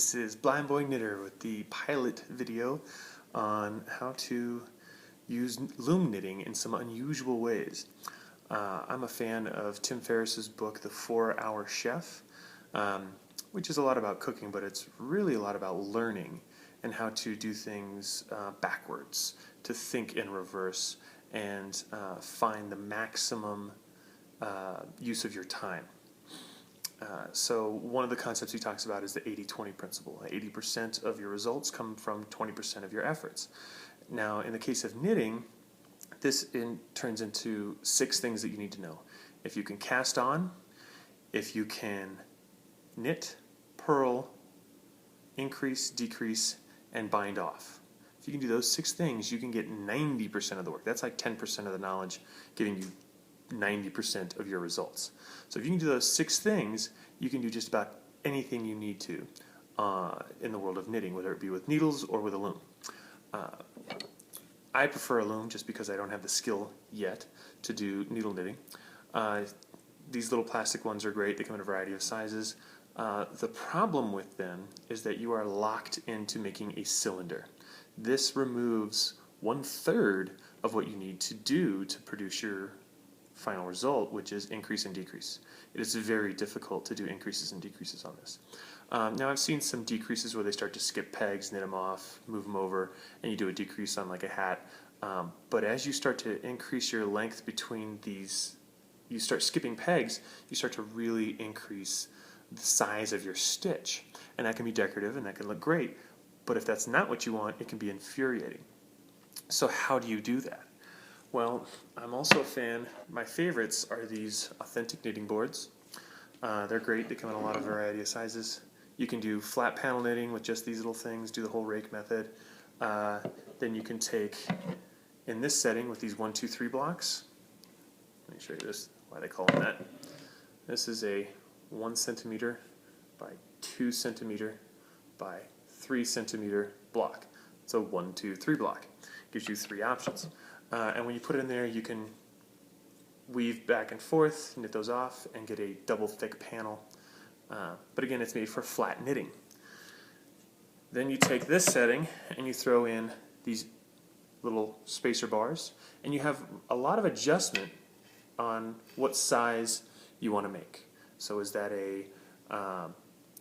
This is Blind Boy Knitter with the pilot video on how to use loom knitting in some unusual ways. I'm a fan of Tim Ferriss's book, The 4-Hour Chef, which is a lot about cooking, but it's really a lot about learning and how to do things backwards, to think in reverse, and find the maximum use of your time. So one of the concepts he talks about is the 80-20 principle. 80% of your results come from 20% of your efforts. Now, in the case of knitting, this turns into 6 things that you need to know. If you can cast on, if you can knit, purl, increase, decrease, and bind off. If you can do those 6 things, you can get 90% of the work. That's like 10% of the knowledge, giving you 90% of your results. So if you can do those 6 things, you can do just about anything you need to in the world of knitting, whether it be with needles or with a loom. I prefer a loom just because I don't have the skill yet to do needle knitting. These little plastic ones are great. They come in a variety of sizes. The problem with them is that you are locked into making a cylinder. This removes 1/3 of what you need to do to produce your final result, which is increase and decrease. It is very difficult to do increases and decreases on this. Now I've seen some decreases where they start to skip pegs, knit them off, move them over, and you do a decrease on like a hat. But as you start to increase your length between these, you start skipping pegs, you start to really increase the size of your stitch. And that can be decorative and that can look great, but if that's not what you want, it can be infuriating. So how do you do that? Well, I'm also a fan, my favorites are these authentic knitting boards. They're great, they come in a lot of variety of sizes. You can do flat panel knitting with just these little things, do the whole rake method. Then you can take, in this setting with these 1, 2, 3 blocks, let me show you this, why they call them that. This is a 1 centimeter by 2 centimeter by 3 centimeter block. It's a 1, 2, 3 block. Gives you 3 options. And when you put it in there, you can weave back and forth, knit those off, and get a double thick panel. But again, it's made for flat knitting. Then you take this setting and you throw in these little spacer bars, and you have a lot of adjustment on what size you want to make. So is that a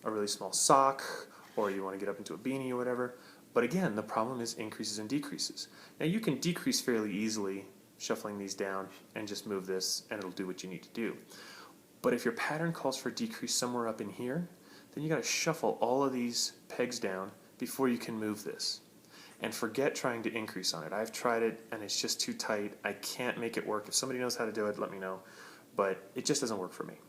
really small sock, or you want to get up into a beanie or whatever? But again, the problem is increases and decreases. Now you can decrease fairly easily, shuffling these down, and just move this, and it'll do what you need to do. But if your pattern calls for decrease somewhere up in here, then you got to shuffle all of these pegs down before you can move this. And forget trying to increase on it. I've tried it, and it's just too tight. I can't make it work. If somebody knows how to do it, let me know. But it just doesn't work for me.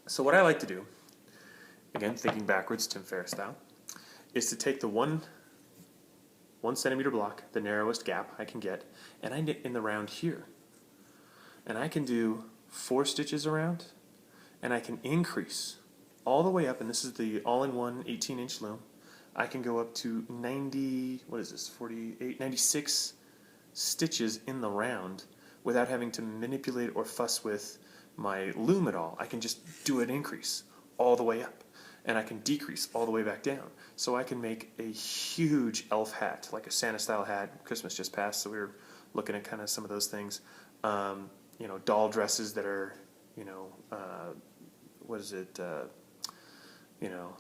So what I like to do, again, thinking backwards, Tim Ferriss style, is to take the 1 centimeter block, the narrowest gap I can get, and I knit in the round here. And I can do 4 stitches around, and I can increase all the way up, and this is the all-in-one 18-inch loom. I can go up to 96 stitches in the round without having to manipulate or fuss with my loom at all. I can just do an increase all the way up, and I can decrease all the way back down. So I can make a huge elf hat, like a Santa-style hat. Christmas just passed, so we were looking at kind of some of those things. You know, doll dresses that are, you know, what is it, you know,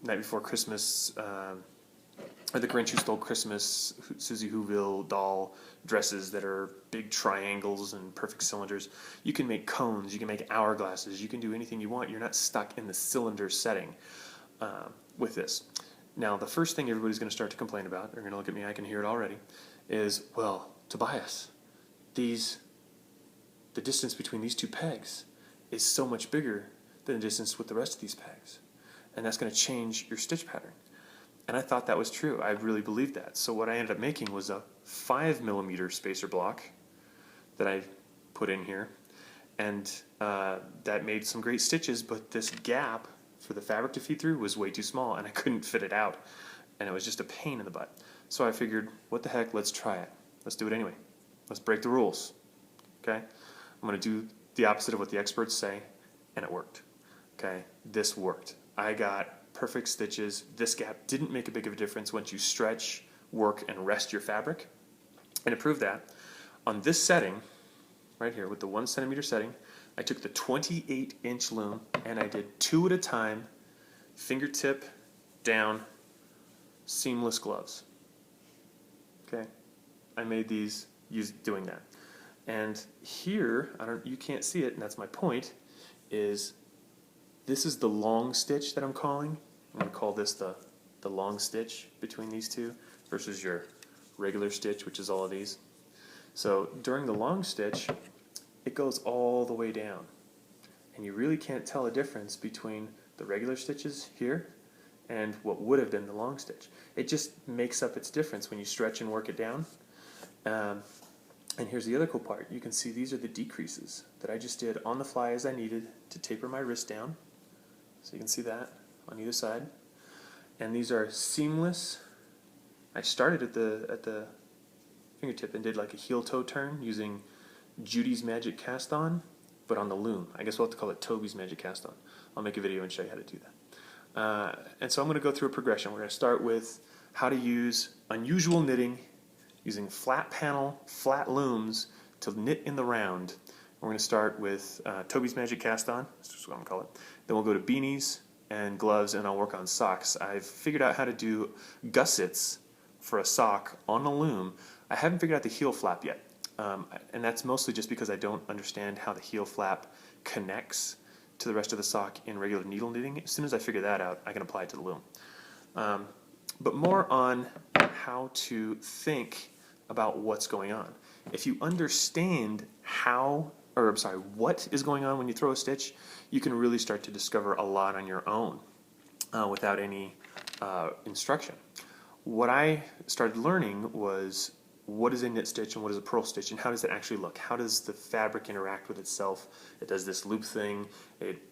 Night Before Christmas, or The Grinch Who Stole Christmas, Susie Whoville doll dresses that are big triangles and perfect cylinders. You can make cones, you can make hourglasses, you can do anything you want. You're not stuck in the cylinder setting with this. Now, the first thing everybody's going to start to complain about, they're going to look at me, I can hear it already, is, well, Tobias, the distance between these 2 pegs is so much bigger than the distance with the rest of these pegs. And that's going to change your stitch pattern. And I thought that was true. I really believed that. So what I ended up making was a 5mm spacer block that I put in here. And that made some great stitches, but this gap for the fabric to feed through was way too small, and I couldn't fit it out. And it was just a pain in the butt. So I figured, what the heck, let's try it. Let's do it anyway. Let's break the rules. Okay? I'm going to do the opposite of what the experts say, and it worked. Okay? This worked. I got perfect stitches. This gap didn't make a big of a difference once you stretch, work, and rest your fabric. And to prove that, on this setting, right here with the 1 centimeter setting, I took the 28-inch loom and I did 2 at a time, fingertip down, seamless gloves. Okay, I made these doing that. And here, you can't see it, and that's my point, is this is the long stitch that I'm calling. I'm going to call this the long stitch between these two versus your regular stitch, which is all of these. So during the long stitch, it goes all the way down. And you really can't tell a difference between the regular stitches here and what would have been the long stitch. It just makes up its difference when you stretch and work it down. And here's the other cool part. You can see these are the decreases that I just did on the fly as I needed to taper my wrist down. So you can see that on either side. And these are seamless. I started at the fingertip and did like a heel-toe turn using Judy's Magic Cast On, but on the loom. I guess we'll have to call it Toby's Magic Cast On. I'll make a video and show you how to do that. And so I'm going to go through a progression. We're going to start with how to use unusual knitting using flat panel, flat looms to knit in the round. We're going to start with Toby's Magic Cast On, that's just what I'm going to call it. Then we'll go to beanies and gloves, and I'll work on socks. I've figured out how to do gussets for a sock on a loom. I haven't figured out the heel flap yet, and that's mostly just because I don't understand how the heel flap connects to the rest of the sock in regular needle knitting. As soon as I figure that out, I can apply it to the loom. But more on how to think about what's going on. If you understand what is going on when you throw a stitch, you can really start to discover a lot on your own without any instruction. What I started learning was what is a knit stitch and what is a purl stitch and how does it actually look? How does the fabric interact with itself? It does this loop thing, it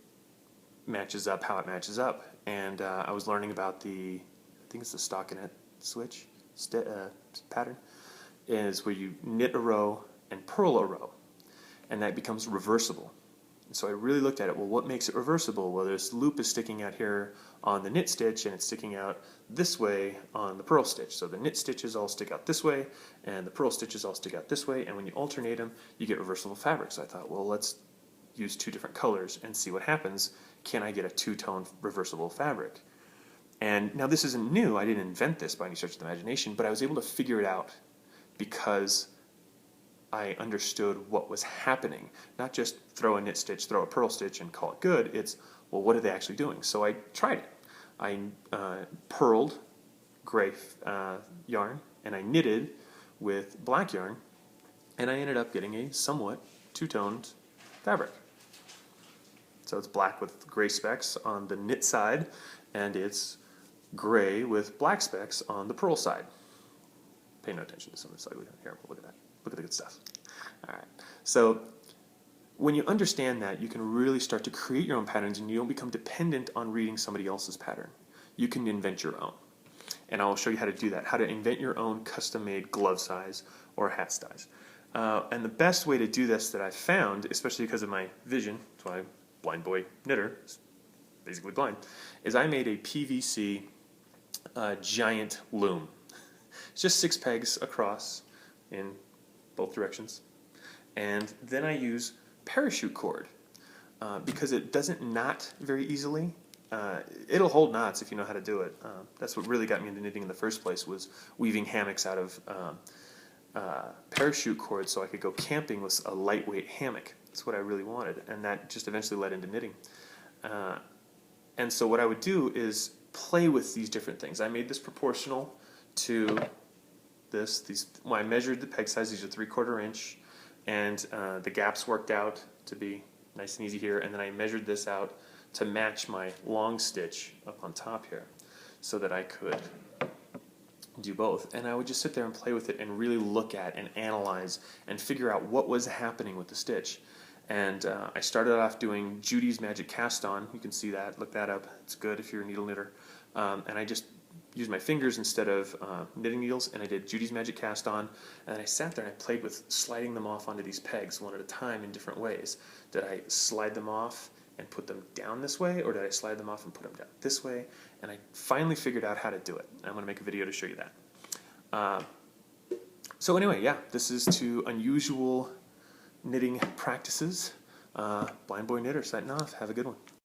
matches up how it matches up. And I was learning about I think it's the stockinette switch pattern, is where you knit a row and purl a row, and that becomes reversible. And so I really looked at it, well, what makes it reversible? Well, this loop is sticking out here on the knit stitch, and it's sticking out this way on the purl stitch. So the knit stitches all stick out this way, and the purl stitches all stick out this way, and when you alternate them, you get reversible fabric. So I thought, well, let's use 2 different colors and see what happens. Can I get a 2-tone reversible fabric? And now this isn't new. I didn't invent this by any stretch of the imagination, but I was able to figure it out because I understood what was happening. Not just throw a knit stitch, throw a purl stitch, and call it good. It's, well, what are they actually doing? So I tried it. I purled gray yarn, and I knitted with black yarn, and I ended up getting a somewhat 2-toned fabric. So it's black with gray specks on the knit side, and it's gray with black specks on the purl side. Pay no attention to some of this ugly here. Look at that. Look at the good stuff. All right. So when you understand that, you can really start to create your own patterns, and you don't become dependent on reading somebody else's pattern. You can invent your own. And I'll show you how to do that, how to invent your own custom-made glove size or hat size. And the best way to do this that I've found, especially because of my vision, that's why I'm a blind boy knitter, basically blind, is I made a PVC giant loom. It's just 6 pegs across in both directions. And then I use parachute cord because it doesn't knot very easily. It'll hold knots if you know how to do it. That's what really got me into knitting in the first place, was weaving hammocks out of parachute cord so I could go camping with a lightweight hammock. That's what I really wanted, and that just eventually led into knitting. And so what I would do is play with these different things. I made this proportional to this. When I measured the peg size, these are 3/4 inch, and the gaps worked out to be nice and easy here, and then I measured this out to match my long stitch up on top here so that I could do both. And I would just sit there and play with it and really look at and analyze and figure out what was happening with the stitch. And I started off doing Judy's Magic Cast On. You can see that, look that up. It's good if you're a needle knitter. And I just used my fingers instead of knitting needles, and I did Judy's Magic Cast On, and I sat there and I played with sliding them off onto these pegs one at a time in different ways. Did I slide them off and put them down this way, or did I slide them off and put them down this way? And I finally figured out how to do it. I'm going to make a video to show you that. So anyway, yeah, this is to unusual knitting practices. Blind Boy Knitter signing off. Have a good one.